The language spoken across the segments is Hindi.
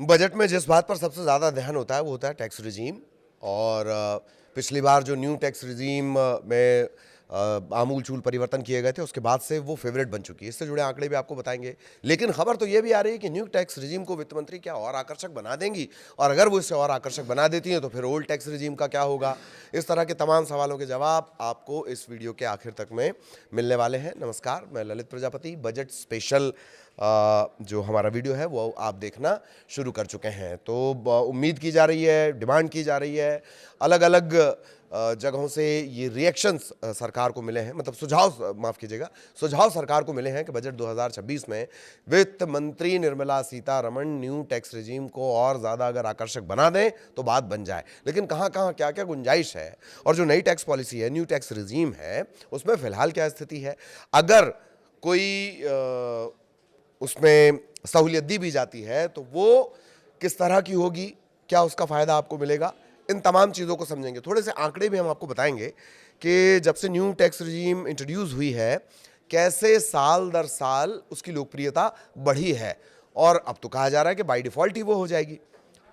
बजट में जिस बात पर सबसे ज़्यादा ध्यान होता है वो होता है टैक्स रिजीम। और पिछली बार जो न्यू टैक्स रिजीम में आमूल चूल परिवर्तन किए गए थे उसके बाद से वो फेवरेट बन चुकी है। इससे जुड़े आंकड़े भी आपको बताएंगे। लेकिन खबर तो ये भी आ रही है कि न्यू टैक्स रिजीम को वित्त मंत्री क्या और आकर्षक बना देंगी, और अगर वो इसे और आकर्षक बना देती हैं तो फिर ओल्ड टैक्स रिजीम का क्या होगा। इस तरह के तमाम सवालों के जवाब आपको इस वीडियो के आखिर तक में मिलने वाले हैं। नमस्कार, मैं ललित प्रजापति। बजट स्पेशल जो हमारा वीडियो है वो आप देखना शुरू कर चुके हैं। तो उम्मीद की जा रही है, डिमांड की जा रही है, अलग अलग जगहों से ये रिएक्शंस सरकार को मिले हैं, मतलब सुझाव, माफ़ कीजिएगा, सुझाव सरकार को मिले हैं कि बजट 2026 में वित्त मंत्री Nirmala Sitharaman new tax regime को और ज़्यादा अगर आकर्षक बना दें तो बात बन जाए। लेकिन कहाँ कहाँ क्या क्या गुंजाइश है, और जो नई टैक्स पॉलिसी है, न्यू टैक्स रिजीम है, उसमें फ़िलहाल क्या स्थिति है, अगर कोई उसमें सहूलियत दी भी जाती है तो वो किस तरह की होगी, क्या उसका फ़ायदा आपको मिलेगा, इन तमाम चीज़ों को समझेंगे। थोड़े से आंकड़े भी हम आपको बताएंगे कि जब से न्यू टैक्स रिजीम इंट्रोड्यूस हुई है कैसे साल दर साल उसकी लोकप्रियता बढ़ी है, और अब तो कहा जा रहा है कि बाय डिफ़ॉल्ट ही वो हो जाएगी।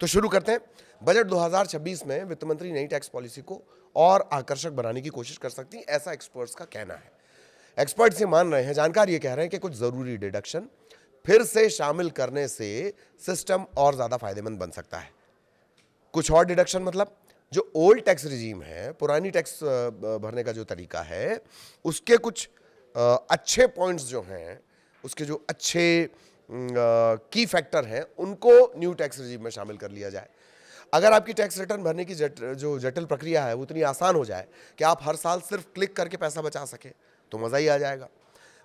तो शुरू करते हैं। बजट 2026 में वित्त मंत्री नई टैक्स पॉलिसी को और आकर्षक बनाने की कोशिश कर सकती हैं, ऐसा एक्सपर्ट्स का कहना है। एक्सपर्ट्स ये मान रहे हैं, जानकार ये कह रहे हैं कि कुछ ज़रूरी डिडक्शन फिर से शामिल करने से सिस्टम और ज़्यादा फायदेमंद बन सकता है। कुछ और डिडक्शन मतलब जो ओल्ड टैक्स रिजीम है, पुरानी टैक्स भरने का जो तरीका है, उसके कुछ अच्छे पॉइंट्स जो हैं, उसके जो अच्छे की फैक्टर हैं, उनको न्यू टैक्स रिजीम में शामिल कर लिया जाए। अगर आपकी टैक्स रिटर्न भरने की जो जटिल प्रक्रिया है वो इतनी आसान हो जाए कि आप हर साल सिर्फ क्लिक करके पैसा बचा सकें तो मज़ा ही आ जाएगा।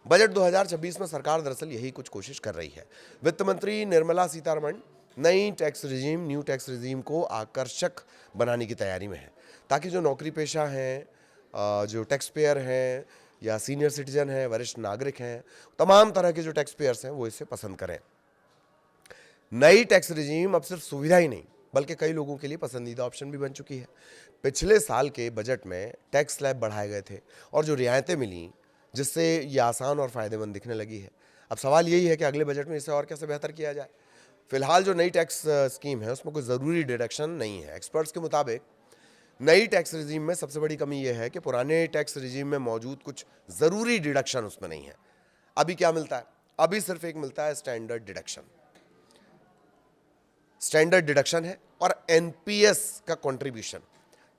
बजट 2026 में सरकार दरअसल यही कुछ कोशिश कर रही है। वित्त मंत्री निर्मला सीतारमण नई tax regime, new tax regime को आकर्षक बनाने की तैयारी में है, ताकि जो नौकरी पेशा हैं, जो टैक्स पेयर हैं, या सीनियर सिटीजन हैं, वरिष्ठ नागरिक हैं, तमाम तरह के जो टैक्स पेयर्स हैं वो इसे पसंद करें। नई टैक्स रिजीम अब सिर्फ सुविधा ही नहीं बल्कि कई लोगों के लिए पसंदीदा ऑप्शन भी बन चुकी है। पिछले साल के बजट में टैक्स स्लैब बढ़ाए गए थे और जो रियायतें मिली, जिससे ये आसान और फ़ायदेमंद दिखने लगी है। अब सवाल यही है कि अगले बजट में इसे और कैसे बेहतर किया जाए। फिलहाल जो नई टैक्स स्कीम है उसमें कोई ज़रूरी डिडक्शन नहीं है। एक्सपर्ट्स के मुताबिक नई टैक्स रिजीम में सबसे बड़ी कमी यह है कि पुराने टैक्स रिजीम में मौजूद कुछ ज़रूरी डिडक्शन उसमें नहीं है। अभी क्या मिलता है? अभी सिर्फ एक मिलता है स्टैंडर्ड डिडक्शन। स्टैंडर्ड डिडक्शन है और एनपीएस का कंट्रीब्यूशन,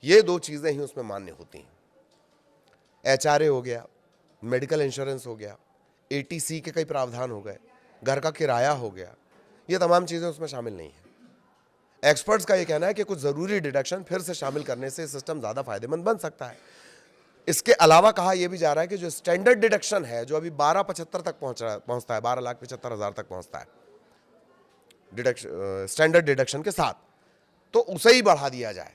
ये दो चीज़ें ही उसमें मान्य होती हैं। एचआरए हो गया, मेडिकल इंश्योरेंस हो गया, एटीसी के कई प्रावधान हो गए, घर का किराया हो गया, ये तमाम चीज़ें उसमें शामिल नहीं हैं। एक्सपर्ट्स का ये कहना है कि कुछ ज़रूरी डिडक्शन फिर से शामिल करने से सिस्टम ज़्यादा फायदेमंद बन सकता है। इसके अलावा कहा यह भी जा रहा है कि जो स्टैंडर्ड डिडक्शन है, जो अभी 1275 तक पहुंचता है, 12,75,000 तक पहुंचता है स्टैंडर्ड डिडक्शन के साथ, तो उसे ही बढ़ा दिया जाए।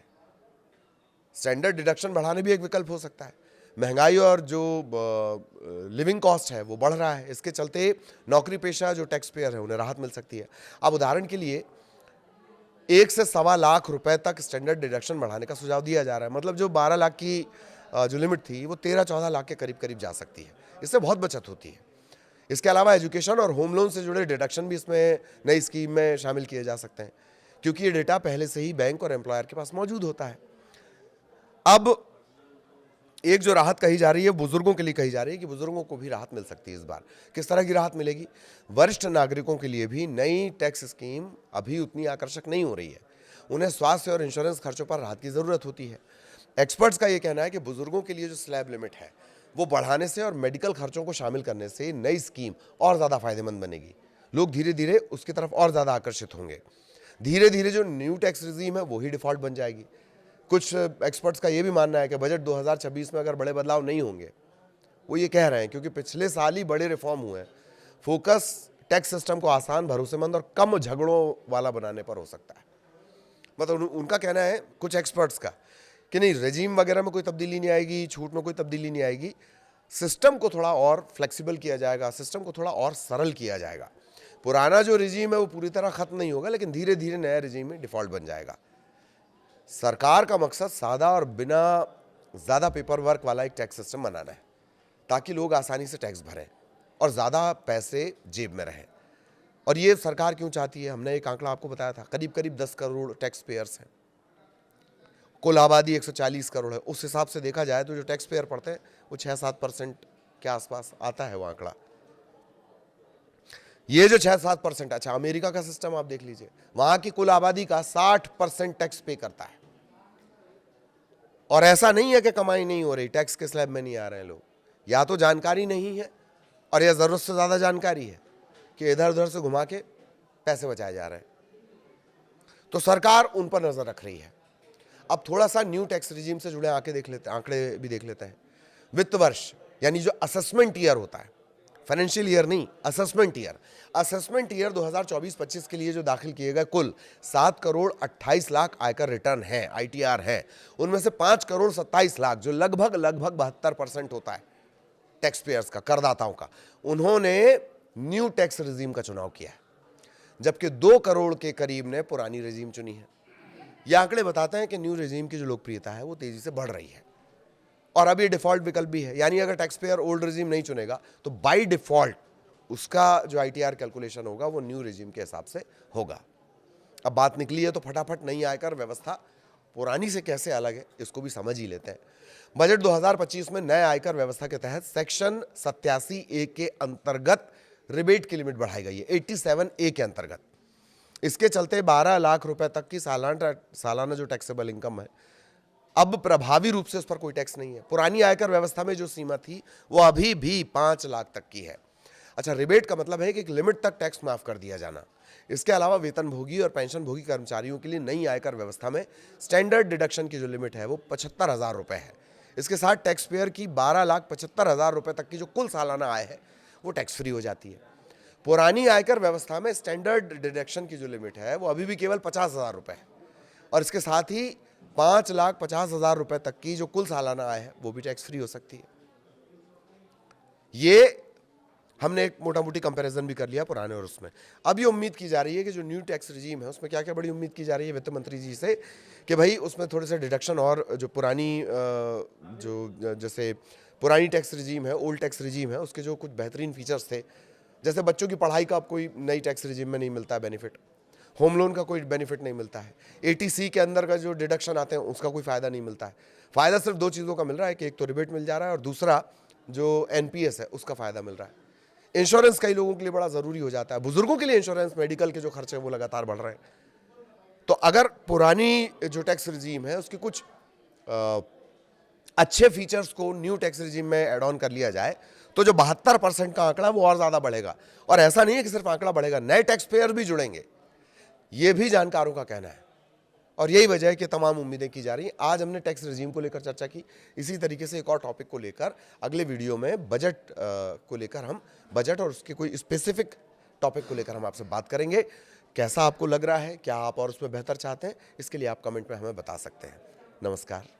स्टैंडर्ड डिडक्शन बढ़ाने भी एक विकल्प हो सकता है। महंगाई और जो लिविंग कॉस्ट है वो बढ़ रहा है, इसके चलते नौकरी पेशा जो टैक्स पेयर है उन्हें राहत मिल सकती है। अब उदाहरण के लिए 1 से सवा लाख रुपए तक स्टैंडर्ड डिडक्शन बढ़ाने का सुझाव दिया जा रहा है। मतलब जो 12 लाख की जो लिमिट थी वो 13-14 लाख के करीब करीब जा सकती है। इससे बहुत बचत होती है। इसके अलावा एजुकेशन और होम लोन से जुड़े डिडक्शन भी इसमें नई स्कीम में शामिल किए जा सकते हैं, क्योंकि ये डेटा पहले से ही बैंक और एम्प्लॉयर के पास मौजूद होता है। अब एक जो राहत कही जा रही है बुजुर्गों के लिए कही जा रही है कि बुजुर्गों को भी राहत मिल सकती है। इस बार किस तरह की राहत मिलेगी? वरिष्ठ नागरिकों के लिए भी नई टैक्स स्कीम अभी उतनी आकर्षक नहीं हो रही है। उन्हें स्वास्थ्य और इंश्योरेंस खर्चों पर राहत की ज़रूरत होती है। एक्सपर्ट्स का ये कहना है कि बुजुर्गों के लिए जो स्लैब लिमिट है वो बढ़ाने से और मेडिकल खर्चों को शामिल करने से नई स्कीम और ज़्यादा फायदेमंद बनेगी। लोग धीरे धीरे उसकी तरफ और ज़्यादा आकर्षित होंगे। धीरे धीरे जो न्यू टैक्स रिजीम है वही डिफ़ॉल्ट बन जाएगी। कुछ एक्सपर्ट्स का ये भी मानना है कि बजट 2026 में अगर बड़े बदलाव नहीं होंगे, वो ये कह रहे हैं क्योंकि पिछले साल ही बड़े रिफॉर्म हुए हैं, फोकस टैक्स सिस्टम को आसान, भरोसेमंद और कम झगड़ों वाला बनाने पर हो सकता है। मतलब उनका कहना है कुछ एक्सपर्ट्स का कि नहीं, रेजीम वगैरह में कोई तब्दीली नहीं आएगी, छूट में कोई तब्दीली नहीं आएगी, सिस्टम को थोड़ा और फ्लेक्सिबल किया जाएगा, सिस्टम को थोड़ा और सरल किया जाएगा। पुराना जो रेजीम है वो पूरी तरह खत्म नहीं होगा, लेकिन धीरे धीरे नया रेजीम में डिफ़ॉल्ट बन जाएगा। सरकार का मकसद सादा और बिना ज़्यादा पेपर वर्क वाला एक टैक्स सिस्टम बनाना है, ताकि लोग आसानी से टैक्स भरें और ज़्यादा पैसे जेब में रहें। और ये सरकार क्यों चाहती है? हमने एक आंकड़ा आपको बताया था, करीब करीब 10 करोड़ टैक्स पेयर्स हैं, कुल आबादी 140 करोड़ है। उस हिसाब से देखा जाए तो जो टैक्स पेयर पड़ते हैं वो 6-7% के आसपास आता है वो आंकड़ा। ये जो 6-7%, अच्छा अमेरिका का सिस्टम आप देख लीजिए, वहां की कुल आबादी का 60% टैक्स पे करता है। और ऐसा नहीं है कि कमाई नहीं हो रही, टैक्स के स्लैब में नहीं आ रहे हैं लोग, या तो जानकारी नहीं है और या जरूरत से ज्यादा जानकारी है कि इधर उधर से घुमा के पैसे बचाए जा रहे हैं। तो सरकार उन पर नजर रख रही है। अब थोड़ा सा न्यू टैक्स रिजीम से जुड़े आंकड़े भी देख लेते हैं। वित्त वर्ष यानी जो असेसमेंट ईयर होता है, फाइनेंशियल ईयर नहीं, असेसमेंट ईयर 2024-25 के लिए जो दाखिल किए गए कुल 7 करोड़ 28 लाख आयकर रिटर्न है, आईटीआर है। उनमें से 5 करोड़ 27 लाख, जो लगभग 72% होता है टैक्स पेयर्स का, करदाताओं का, उन्होंने न्यू टैक्स रिजीम का चुनाव किया है, जबकि 2 करोड़ के करीब ने पुरानी रिजीम चुनी है। ये आंकड़े बताते हैं कि न्यू रिजीम की जो लोकप्रियता है वो तेजी से बढ़ रही है। और अब ये डिफॉल्ट विकल्प भी है, यानी अगर टैक्स पेयर ओल्ड रिजीम नहीं चुनेगा तो बाय डिफॉल्ट उसका जो आईटीआर कैलकुलेशन होगा वो न्यू रिजीम के हिसाब से होगा। अब बात निकली है तो फटाफट नई आयकर व्यवस्था पुरानी से कैसे अलग है इसको भी समझ ही लेते हैं। बजट 2025 में नए आयकर व्यवस्था के तहत सेक्शन 87A के अंतर्गत रिबेट की लिमिट बढ़ाई गई है, 87A के अंतर्गत। इसके चलते 12 लाख रुपए तक की सालाना जो टैक्सेबल इनकम है, अब प्रभावी रूप से उस पर कोई टैक्स नहीं है। पुरानी आयकर व्यवस्था में जो सीमा थी वो अभी भी 5 लाख तक की है। अच्छा, रिबेट का मतलब है कि एक लिमिट तक टैक्स माफ कर दिया जाना। इसके अलावा वेतनभोगी और पेंशनभोगी कर्मचारियों के लिए नई आयकर व्यवस्था में स्टैंडर्ड डिडक्शन की जो लिमिट है वो 75,000 रुपए है। इसके साथ टैक्स पेयर की 12,75,000 रुपए तक की जो कुल सालाना आय है वो टैक्स फ्री हो जाती है। पुरानी आयकर व्यवस्था में स्टैंडर्ड डिडक्शन की जो लिमिट है वो अभी भी केवल 50,000 रुपए है, और इसके साथ ही 5,50,000 रुपए तक की जो कुल सालाना आय है वो भी टैक्स फ्री हो सकती है। ये हमने एक मोटा मोटी कंपैरिजन भी कर लिया पुराने और उसमें। अब ये उम्मीद की जा रही है कि जो न्यू टैक्स रिजीम है उसमें क्या क्या बड़ी उम्मीद की जा रही है वित्त मंत्री जी से, कि भाई उसमें थोड़े से डिडक्शन, और जो पुरानी जैसे पुरानी टैक्स रिजीम है, ओल्ड टैक्स रिजीम है, उसके जो कुछ बेहतरीन फीचर्स थे, जैसे बच्चों की पढ़ाई का अब कोई नई टैक्स रिजीम में नहीं मिलता है बेनिफिट, होम लोन का कोई बेनिफिट नहीं मिलता है, एटीसी के अंदर का जो डिडक्शन आते हैं उसका कोई फायदा नहीं मिलता है। फायदा सिर्फ 2 चीज़ों का मिल रहा है कि एक तो रिबेट मिल जा रहा है और दूसरा जो एनपीएस है उसका फायदा मिल रहा है। इंश्योरेंस कई लोगों के लिए बड़ा जरूरी हो जाता है, बुजुर्गों के लिए इंश्योरेंस, मेडिकल के जो खर्चे हैं वो लगातार बढ़ रहे हैं। तो अगर पुरानी जो टैक्स रिजीम है उसके कुछ अच्छे फीचर्स को न्यू टैक्स रिजीम में ऐड ऑन कर लिया जाए तो जो 72% का आंकड़ा वो और ज्यादा बढ़ेगा। और ऐसा नहीं है कि सिर्फ आंकड़ा बढ़ेगा, नए टैक्स पेयर भी जुड़ेंगे, ये भी जानकारों का कहना है। और यही वजह है कि तमाम उम्मीदें की जा रही हैं। आज हमने टैक्स रिजीम को लेकर चर्चा की, इसी तरीके से एक और टॉपिक को लेकर अगले वीडियो में बजट को लेकर हम बजट और उसके कोई स्पेसिफिक टॉपिक को लेकर हम आपसे बात करेंगे। कैसा आपको लग रहा है, क्या आप और उसमें बेहतर चाहते हैं, इसके लिए आप कमेंट में हमें बता सकते हैं। नमस्कार।